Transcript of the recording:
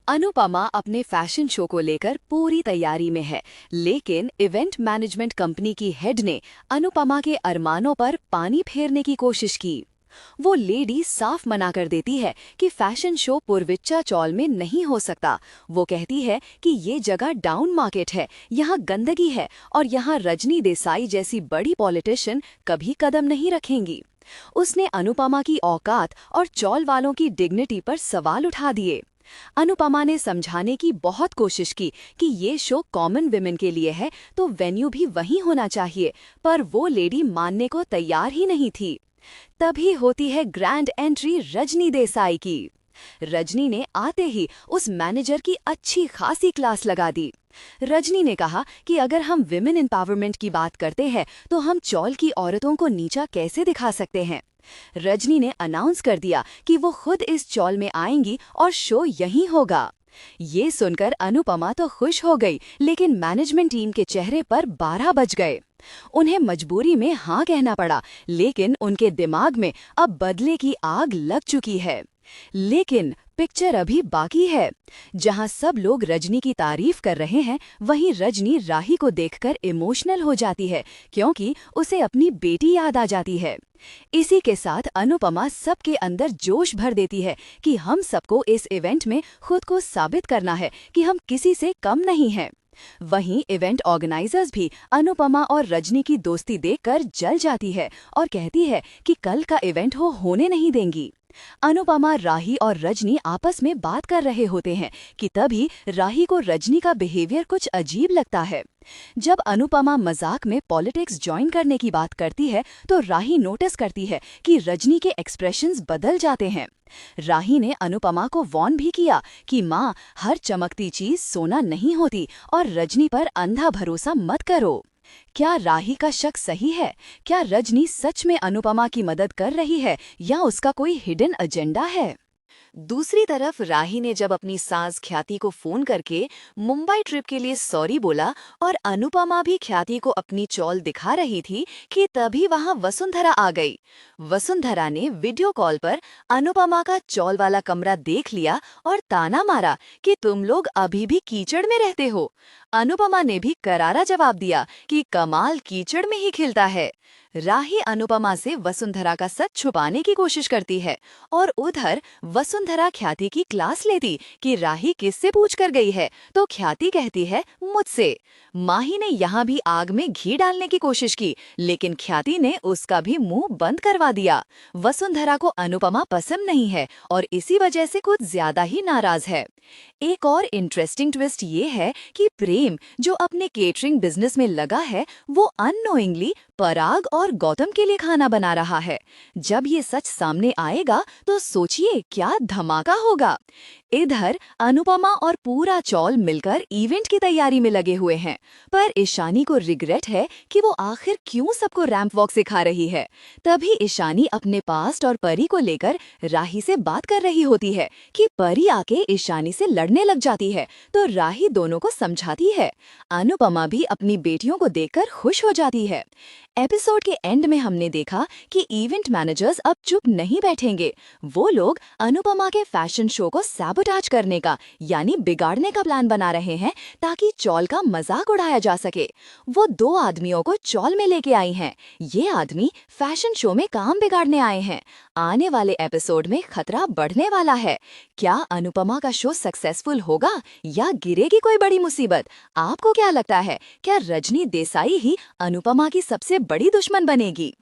अनुपमा अपने fashion show को लेकर पूरी तैयारी में है, लेकिन इवेंट मैनेजमेंट कंपनी की हेड ने अनुपमा के अरमानों पर पानी फेरने की कोशिश की। वो लेडी साफ मना कर देती है कि फैशन शो पुरविच्चा चौल में नहीं हो सकता। वो कहती है कि ये जगह डाउन मार्केट है, यहाँ गंदगी है और यहाँ रजनी देसाई जैसी बड़ी पॉलिटिशियन कभी कदम नहीं रखेंगी। उसने अनुपमा की औकात और चौल वालों की डिग्निटी पर सवाल उठा दिए। अनुपमा ने समझाने की बहुत कोशिश की कि ये शो कॉमन विमेन के लिए है, तो वेन्यू भी वहीं होना चाहिए, पर वो लेडी मानने को तैयार ही नहीं थी। तभी होती है ग्रैंड एंट्री रजनी देसाई की। रजनी ने आते ही उस मैनेजर की अच्छी खासी क्लास लगा दी। रजनी ने कहा कि अगर हम विमेन एम्पावरमेंट की बात करते हैं तो हम चौल की औरतों को नीचा कैसे दिखा सकते हैं। रजनी ने अनाउंस कर दिया कि वो खुद इस चौल में आएंगी और शो यहीं होगा। ये सुनकर अनुपमा तो खुश हो गई, लेकिन मैनेजमेंट टीम के चेहरे पर 12 बज गए। उन्हें मजबूरी में हाँ कहना पड़ा, लेकिन उनके दिमाग में अब बदले की आग लग चुकी है। लेकिन पिक्चर अभी बाकी है। जहां सब लोग रजनी की तारीफ कर रहे हैं, वहीं रजनी राही को देखकर इमोशनल हो जाती है, क्योंकि उसे अपनी बेटी याद आ जाती है। इसी के साथ अनुपमा सबके अंदर जोश भर देती है कि हम सबको इस इवेंट में खुद को साबित करना है कि हम किसी से कम नहीं हैं। वहीं इवेंट ऑर्गेनाइजर्स भी अनुपमा और रजनी की दोस्ती देखकर जल जाती है और कहती है कि कल का इवेंट वो होने नहीं देंगी। अनुपमा, राही और रजनी आपस में बात कर रहे होते हैं कि तभी राही को रजनी का बिहेवियर कुछ अजीब लगता है। जब अनुपमा मजाक में पॉलिटिक्स ज्वाइन करने की बात करती है तो राही नोटिस करती है कि रजनी के एक्सप्रेशंस बदल जाते हैं। राही ने अनुपमा को वार्न भी किया कि माँ, हर चमकती चीज सोना नहीं होती और रजनी पर अंधा भरोसा मत करो। क्या राही का शक सही है? क्या रजनी सच में अनुपमा की मदद कर रही है या उसका कोई हिडन एजेंडा है? दूसरी तरफ राही ने जब अपनी सास ख्याति को फोन करके मुंबई ट्रिप के लिए सॉरी बोला और अनुपमा भी ख्याति को अपनी चौल दिखा रही थी कि तभी वहां वसुंधरा आ गई। वसुंधरा ने वीडियो कॉल पर अनुपमा का चौल वाला कमरा देख लिया और ताना मारा कि तुम लोग अभी भी कीचड़ में रहते हो। अनुपमा ने भी करारा जवाब दिया कि कमाल कीचड़ में ही खिलता है। राही अनुपमा से वसुंधरा का सच छुपाने की कोशिश करती है और उधर वसुंधरा ख्याति की क्लास लेती कि राही किससे पूछ कर गई है, तो ख्याति कहती है मुझसे। माही ने यहाँ भी आग में घी डालने की कोशिश की, लेकिन ख्याति ने उसका भी मुंह बंद करवा दिया। वसुंधरा को अनुपमा पसंद नहीं है और इसी वजह से कुछ ज्यादा ही नाराज है। एक और इंटरेस्टिंग ट्विस्ट ये है कि प्रेम, जो अपने केटरिंग बिजनेस में लगा है, वो अननोइंगली पराग और गौतम के लिए खाना बना रहा है। जब ये सच सामने आएगा तो सोचिए क्या धमाका होगा। इधर अनुपमा और पूरा चौल मिलकर इवेंट की तैयारी में लगे हुए हैं, पर ईशानी को रिग्रेट है कि वो आखिर क्यों सबको रैंप वॉक सिखा रही है। तभी ईशानी अपने पास्ट और परी को लेकर राही से बात कर रही होती है कि परी आके ईशानी से लड़ने लग जाती है, तो राही दोनों को समझाती है। अनुपमा भी अपनी बेटियों को देखकर खुश हो जाती है। एपिसोड के एंड में हमने देखा कि इवेंट मैनेजर्स अब चुप नहीं बैठेंगे। वो लोग अनुपमा के फैशन शो को सैबोटाज करने का यानी बिगाड़ने का प्लान बना रहे हैं ताकि चौल का मजाक उड़ाया जा सके। वो 2 आदमियों को चौल में लेके आई हैं। ये आदमी फैशन शो में काम बिगाड़ने आए हैं। आने वाले एपिसोड में खतरा बढ़ने वाला है। क्या अनुपमा का शो सक्सेसफुल होगा या गिरेगी कोई बड़ी मुसीबत? आपको क्या लगता है? क्या रजनी देसाई ही अनुपमा की सबसे बड़ी दुश्मन बनेगी?